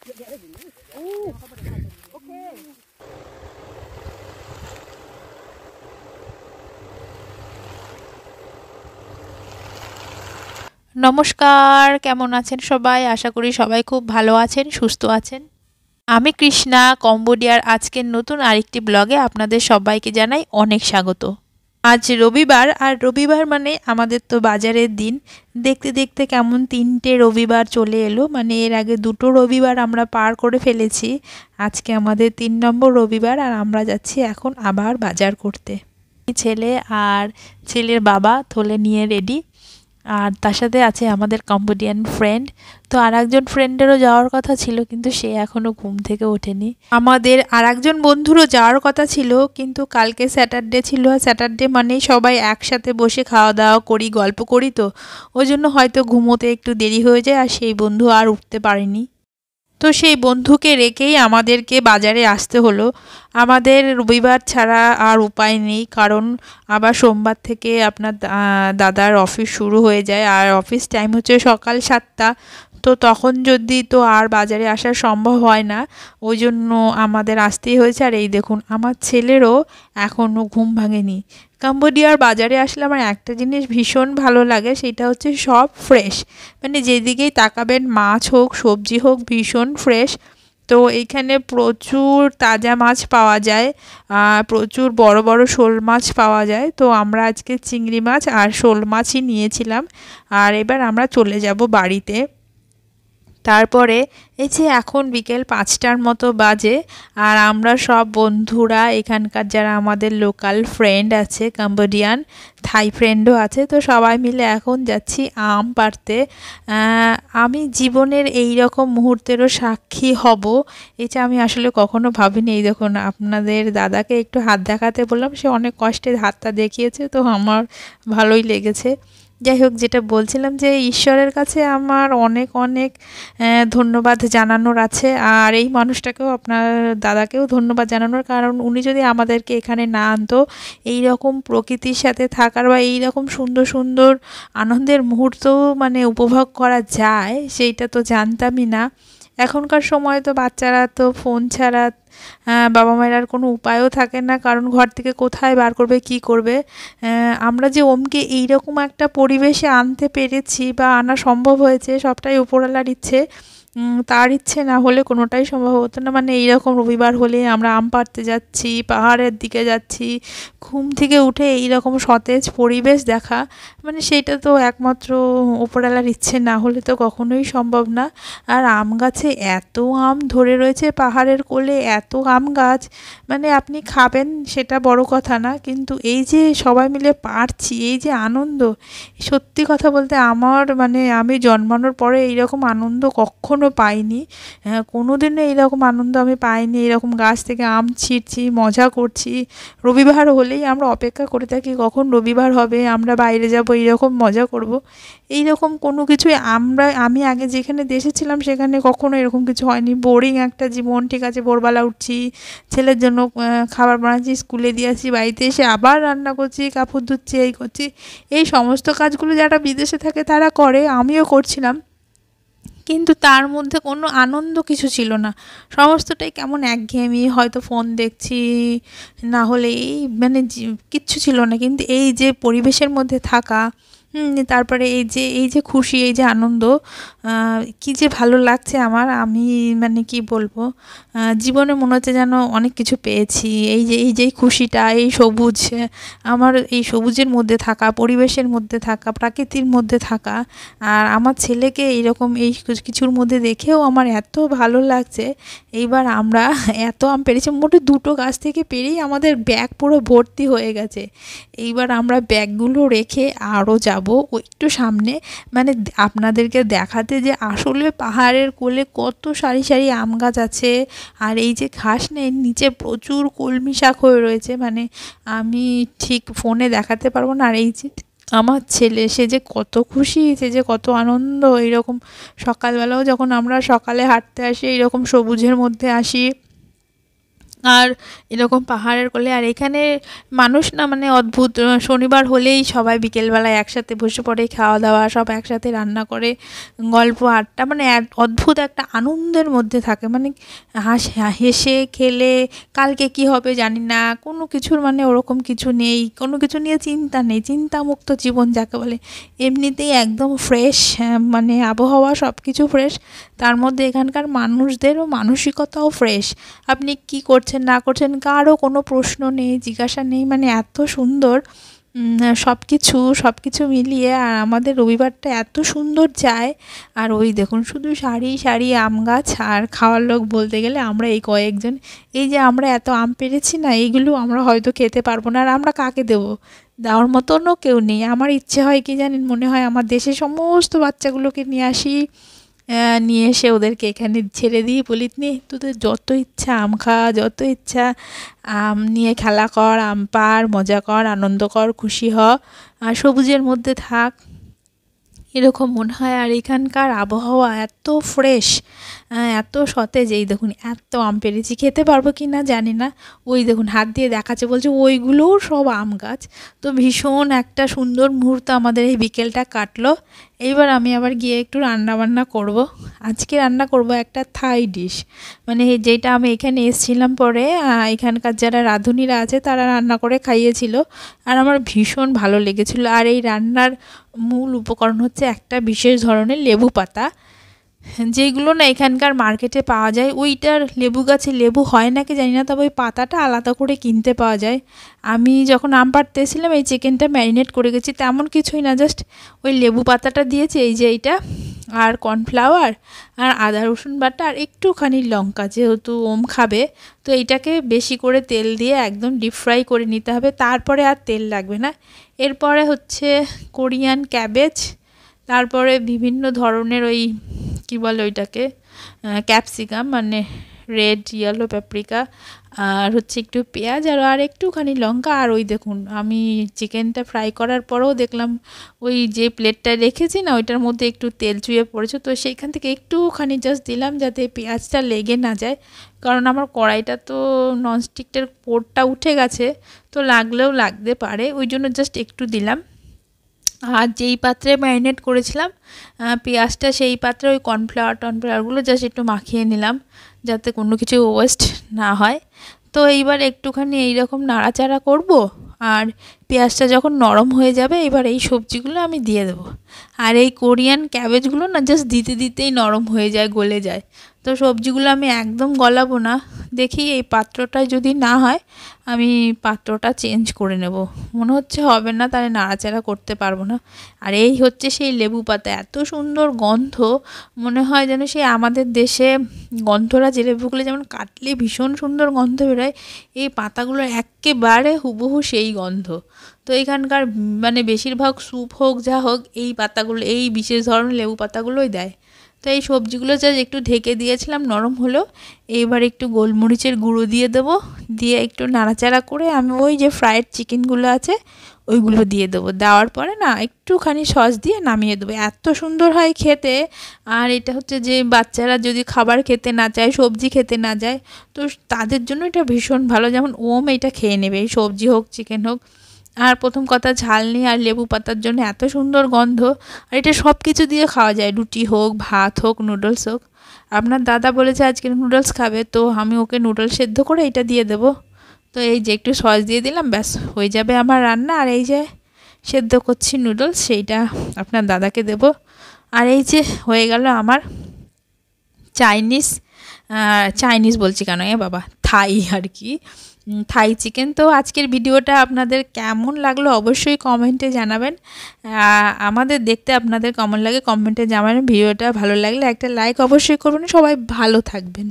নমস্কার, কেমন আছেন সবাই? আশা করি সবাই খুব ভালো আছেন, সুস্থ আছেন। আমি কৃষ্ণা, কম্বোডিয়ার আজকের নতুন আরেকটি ব্লগে আপনাদের সবাইকে জানাই অনেক স্বাগত। আজ রবিবার, আর রবিবার মানে আমাদের তো বাজারের দিন। দেখতে দেখতে কেমন 3টে রবিবার চলে এলো, মানে এর আগে 2টো রবিবার আমরা পার করে ফেলেছি। আজকে আমাদের 3 নম্বর রবিবার, আর আমরা যাচ্ছি এখন আবার বাজার করতে। ছেলে আর ছেলের বাবা থলে নিয়ে রেডি, আর তার সাথে আছে আমাদের কম্বোডিয়ান ফ্রেন্ড। তো আর একজন ফ্রেন্ডেরও যাওয়ার কথা ছিল, কিন্তু সে এখনও ঘুম থেকে ওঠেনি। আমাদের আর একজন বন্ধুরও যাওয়ার কথা ছিল, কিন্তু কালকে স্যাটারডে ছিল, আর স্যাটারডে মানেই সবাই একসাথে বসে খাওয়া দাওয়া করি, গল্প করি, তো ওই জন্য হয়তো ঘুমোতে একটু দেরি হয়ে যায়, আর সেই বন্ধু আর উঠতে পারেনি। তো সেই বন্ধুকে রেখেই আমাদেরকে বাজারে আসতে হলো। আমাদের রবিবার ছাড়া আর উপায় নেই, কারণ আবার সোমবার থেকে আপনার দাদার অফিস শুরু হয়ে যায়, আর অফিস টাইম হচ্ছে সকাল 7টা। তো তখন যদি তো আর বাজারে আসা সম্ভব হয় না, ওই জন্য আমাদের আসতেই হয়েছে। আর এই দেখুন, আমার ছেলেরও এখনও ঘুম ভাঙেনি। কম্বোডিয়ার বাজারে আসলে আমার একটা জিনিস ভীষণ ভালো লাগে, সেটা হচ্ছে সব ফ্রেশ। মানে যেদিকেই তাকাবেন, মাছ হোক সবজি হোক, ভীষণ ফ্রেশ। তো এইখানে প্রচুর তাজা মাছ পাওয়া যায়, প্রচুর বড় বড় শোল মাছ পাওয়া যায়। তো আমরা আজকে চিংড়ি মাছ আর শোল মাছই নিয়েছিলাম, আর এবার আমরা চলে যাব বাড়িতে। তারপরে এই যে এখন বিকেল 5টার মতো বাজে, আর আমরা সব বন্ধুরা এখানকার যারা আমাদের লোকাল ফ্রেন্ড আছে, কম্বোডিয়ান থাই ফ্রেন্ডও আছে, তো সবাই মিলে এখন যাচ্ছি আম পাড়তে। আমি জীবনের এই রকম মুহূর্তেরও সাক্ষী হব, এটা আমি আসলে কখনো ভাবিনি। এই দেখুন, আপনাদের দাদাকে একটু হাত দেখাতে বললাম, সে অনেক কষ্টে হাতটা দেখিয়েছে, তো আমার ভালোই লেগেছে। যাই হোক, যেটা বলছিলাম যে ঈশ্বরের কাছে আমার অনেক অনেক ধন্যবাদ জানানোর আছে, আর এই মানুষটাকেও, আপনার দাদাকেও ধন্যবাদ জানানোর, কারণ উনি যদি আমাদেরকে এখানে না আনতো, এই রকম প্রকৃতির সাথে থাকার বা এই রকম সুন্দর সুন্দর আনন্দের মুহূর্ত মানে উপভোগ করা যায়, সেইটা তো জানতামই না। এখনকার সময় তো বাচ্চারা তো ফোন ছাড়া বাবা মায়ের আর কোনো উপায়ও থাকে না, কারণ ঘর থেকে কোথায় বার করবে, কি করবে। আমরা যে ওমকে এইরকম একটা পরিবেশে আনতে পেরেছি বা আনা সম্ভব হয়েছে, সবটাই উপরওয়ালার ইচ্ছে। তার ইচ্ছে না হলে কোনোটাই সম্ভব হতো না। মানে এইরকম রবিবার হলে আমরা আম পাড়তে যাচ্ছি, পাহাড়ের দিকে যাচ্ছি, ঘুম থেকে উঠে এইরকম সতেজ পরিবেশ দেখা, মানে সেটা তো একমাত্র উপরওয়ালার ইচ্ছে না হলে তো কখনোই সম্ভব না। আর আম গাছে এত আম ধরে রয়েছে, পাহাড়ের কোলে এত আম গাছ, মানে আপনি খাবেন সেটা বড় কথা না, কিন্তু এই যে সবাই মিলে পারছি, এই যে আনন্দ, সত্যি কথা বলতে আমার মানে আমি জন্মানোর পরে এইরকম আনন্দ কখনো পাইনি। কোনোদিনও এইরকম আনন্দ আমি পাইনি। এরকম গাছ থেকে আম ছিঁড়ছি, মজা করছি। রবিবার হলেই আমরা অপেক্ষা করে থাকি কখন রবিবার হবে, আমরা বাইরে যাব, এইরকম মজা করব। এইরকম কোনো কিছুই আমি আগে যেখানে দেশে ছিলাম সেখানে কখনো এরকম কিছু হয়নি। বোরিং একটা জীবন, ঠিক আছে, ভোরবেলা উঠছি, ছেলের জন্য খাবার বানাচ্ছি, স্কুলে দিয়ে আসছি, বাড়িতে এসে আবার রান্না করছি, কাপড় ধুচ্ছি, এই করছি। এই সমস্ত কাজগুলো যারা বিদেশে থাকে তারা করে, আমিও করছিলাম, কিন্তু তার মধ্যে কোনো আনন্দ কিছু ছিল না। সমস্তটাই কেমন একঘেয়েমি, হয়তো ফোন দেখছি, না হলে এই মানে কিচ্ছু ছিল না। কিন্তু এই যে পরিবেশের মধ্যে থাকা, তারপরে এই যে খুশি, এই যে আনন্দ, কী যে ভালো লাগছে আমার, আমি মানে কি বলবো, জীবনে মনে হচ্ছে যেন অনেক কিছু পেয়েছি। এই যে খুশিটা, এই সবুজ, আমার এই সবুজের মধ্যে থাকা, পরিবেশের মধ্যে থাকা, প্রাকৃতির মধ্যে থাকা, আর আমার ছেলেকে এইরকম এই কিছুর মধ্যে দেখেও আমার এত ভালো লাগছে। এইবার আমরা এত আম পেরেছি, মোটে 2টো গাছ থেকে পেরেই আমাদের ব্যাগ পুরো ভর্তি হয়ে গেছে। এইবার আমরা ব্যাগগুলো রেখে আরও যাব একটু সামনে, মানে আপনাদেরকে দেখাতে যে আসলে পাহাড়ের কোলে কত সারি সারি আম গাছ আছে, আর এই যে ঘাস নেই, নিচে প্রচুর কলমি শাক হয়ে রয়েছে, মানে আমি ঠিক ফোনে দেখাতে পারবো না। আর এই যে আমার ছেলে, সে যে কত খুশি, সে যে কত আনন্দ। এইরকম সকালবেলাও যখন আমরা সকালে হাঁটতে আসি, এইরকম সবুজের মধ্যে আসি, আর এরকম পাহাড়ের কোলে। আর এখানে মানুষ না মানে অদ্ভুত, শনিবার হলেই সবাই বিকেলবেলায় একসাথে বসে পড়ে, খাওয়া দাওয়া সব একসাথে রান্না করে, গল্প আড্ডা, মানে অদ্ভুত একটা আনন্দের মধ্যে থাকে, মানে হেসে খেলে। কালকে কি হবে জানি না, কোনো কিছুর মানে ওরকম কিছু নেই, কোনো কিছু নিয়ে চিন্তা নেই, চিন্তামুক্ত জীবন যাকে বলে। এমনিতেই একদম ফ্রেশ, মানে আবহাওয়া সব কিছু ফ্রেশ, তার মধ্যে এখানকার মানুষদেরও মানসিকতাও ফ্রেশ। আপনি কি করছেন না করছেন কারও কোনো প্রশ্ন নেই, জিজ্ঞাসা নেই, মানে এত সুন্দর সব কিছু মিলিয়ে। আর আমাদের রবিবারটা এত সুন্দর যায়। আর ওই দেখুন শুধু সারি সারি আম গাছ, আর খাওয়ার লোক বলতে গেলে আমরা এই কয়েকজন। এই যে আমরা এত আম পেরেছি না, এইগুলো আমরা হয়তো খেতে পারবো না, আর আমরা কাকে দেবো, দেওয়ার মতনও কেউ নেই। আমার ইচ্ছে হয় কি জানেন, মনে হয় আমার দেশের সমস্ত বাচ্চাগুলোকে নিয়ে আসি, নিয়ে এসে ওদেরকে এখানে ছেড়ে দিই, বলি নে তোদের যত ইচ্ছা আম খা, যত ইচ্ছা আম নিয়ে খেলা কর, আম পাড়, মজা কর, আনন্দ কর, খুশি হ, আর সবুজের মধ্যে থাক, এরকম মনে হয়। আর এখানকার আবহাওয়া এত ফ্রেশ, এত সতেজ। এই দেখুন এত আম পেরেছি, খেতে পারবো কি না জানি না। ওই দেখুন হাত দিয়ে দেখাচ্ছে, বলছে ওইগুলোও সব আম গাছ। তো ভীষণ একটা সুন্দর মুহূর্ত আমাদের এই বিকেলটা কাটলো। এইবার আমি আবার গিয়ে একটু রান্না বান্না করব। আজকে রান্না করব একটা থাই ডিশ, মানে যেটা আমি এখানে এসেছিলাম পরে, এখানকার যারা রাঁধুনিরা আছে তারা রান্না করে খাইয়েছিল, আর আমার ভীষণ ভালো লেগেছিল। আর এই রান্নার মূল উপকরণ হচ্ছে একটা বিশেষ ধরনের লেবু পাতা, যেগুলো না এখানকার মার্কেটে পাওয়া যায়। ওইটার লেবু গাছে লেবু হয় নাকি জানি না, তবে ওই পাতাটা আলাদা করে কিনতে পাওয়া যায়। আমি যখন আম পাড়তে এসেছিলাম এই চিকেনটা ম্যারিনেট করে গেছি, তেমন কিছুই না, জাস্ট ওই লেবু পাতাটা দিয়েছি, এই যে এইটা, আর কর্নফ্লাওয়ার, আর আদা রসুন বাটা, আর একটুখানি লঙ্কা, যেহেতু ওম খাবে তো এইটাকে বেশি করে তেল দিয়ে একদম ডিপ ফ্রাই করে নিতে হবে, তারপরে আর তেল লাগবে না। এরপরে হচ্ছে কোরিয়ান ক্যাবেজ, তারপরে বিভিন্ন ধরনের ওই কী বলে ওইটাকে, ক্যাপসিকাম, মানে রেড ইয়েলো প্যাপ্রিকা, আর হচ্ছে একটু পেঁয়াজ, আর একটুখানি লঙ্কা। আর ওই দেখুন আমি চিকেনটা ফ্রাই করার পরেও দেখলাম ওই যে প্লেটটা রেখেছি না, ওইটার মধ্যে একটু তেল চুইয়ে পড়েছে, তো সেইখান থেকে একটুখানি জাস্ট দিলাম যাতে পেঁয়াজটা লেগে না যায়, কারণ আমার কড়াইটা তো ননস্টিকটার পোরটা উঠে গেছে, তো লাগলেও লাগতে পারে, ওই জন্য জাস্ট একটু দিলাম। আর যেই পাত্রে ম্যারিনেট করেছিলাম পেঁয়াজটা, সেই পাত্রে ওই কর্নফ্লাওয়ারগুলো জাস্ট একটু মাখিয়ে নিলাম, যাতে কোনো কিছু ওয়েস্ট না হয়। তো এইবার একটুখানি এইরকম নাড়াচাড়া করব, আর পেঁয়াজটা যখন নরম হয়ে যাবে এবার এই সবজিগুলো আমি দিয়ে দেবো। আর এই কোরিয়ান ক্যাবেজগুলো না জাস্ট দিতে দিতেই নরম হয়ে যায়, গলে যায়। তো সবজিগুলো আমি একদম গলাবো না, দেখি এই পাত্রটায় যদি না হয় আমি পাত্রটা চেঞ্জ করে নেব। মনে হচ্ছে হবে না, তাহলে নাড়াচাড়া করতে পারবো না। আর এই হচ্ছে সেই লেবু পাতা, এত সুন্দর গন্ধ, মনে হয় যেন সেই আমাদের দেশে গন্ধরা যে লেবুগুলো যেমন কাটলে ভীষণ সুন্দর গন্ধ বেরোয়, এই পাতাগুলো একেবারে হুবহু সেই গন্ধ। তো এখানকার মানে বেশিরভাগ স্যুপ হোক যা হোক, এই পাতাগুলো, এই বিশেষ ধরনের লেবু পাতাগুলোই দেয়। তো এই সবজিগুলো জাস্ট একটু ঢেকে দিয়েছিলাম, নরম হলো। এইবার একটু গোলমরিচের গুঁড়ো দিয়ে দেবো, দিয়ে একটু নাড়াচাড়া করে আমি ওই যে ফ্রাইড চিকেনগুলো আছে ওইগুলো দিয়ে দেবো। দেওয়ার পরে না একটুখানি সস দিয়ে নামিয়ে দেবো, এত সুন্দর হয় খেতে। আর এটা হচ্ছে যে বাচ্চারা যদি খাবার খেতে না চায়, সবজি খেতে না যায়, তো তাদের জন্য এটা ভীষণ ভালো। যেমন ওম এটা খেয়ে নেবে, এই সবজি হোক চিকেন হোক। আর প্রথম কথা ঝাল নেই, আর লেবু পাতার জন্য এত সুন্দর গন্ধ। আর এটা সব কিছু দিয়ে খাওয়া যায়, রুটি হোক, ভাত হোক, নুডলস হোক। আপনার দাদা বলেছে আজকে নুডলস খাবে, তো আমি ওকে নুডলস সেদ্ধ করে এটা দিয়ে দেবো। তো এই যে একটু সস দিয়ে দিলাম, ব্যাস হয়ে যাবে আমার রান্না। আর এই যে সেদ্ধ করছি নুডলস, সেইটা আপনার দাদাকে দেব। আর এই যে হয়ে গেল আমার চাইনিজ বলছি কেন বাবা, থাই আর কি, থাই চিকেন। তো আজকের ভিডিওটা আপনাদের কেমন লাগলো অবশ্যই কমেন্টে জানাবেন। আমাদের দেখতে আপনাদের কেমন লাগে কমেন্টে জানাবেন। ভিডিওটা ভালো লাগলে একটা লাইক অবশ্যই করবেন। সবাই ভালো থাকবেন।